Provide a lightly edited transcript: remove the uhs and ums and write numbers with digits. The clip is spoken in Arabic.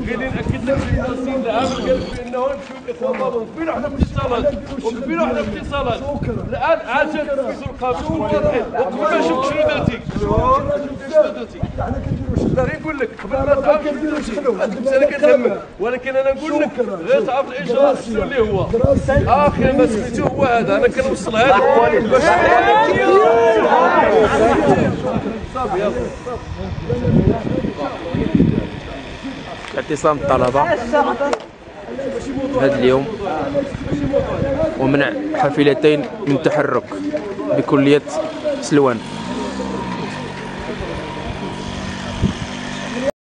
غير ناكد لك السيد العام قال بانه يمشيو الاخوان بابا وكبيروا حنا باتصالات الان عاد تنفذوا القانون وقبل ما شفت شنو درتي غير نقول لك قبل ما تعرف شنو درتي انا كنهمك ولكن انا نقول لك غير تعرف الاجراء شنو اللي هو اخر ما سميتو هو هذا انا كنوصل هذا باش صافي يلا اعتصام الطلبة هذا اليوم ومنع حافلتين من التحرك بكلية سلوان.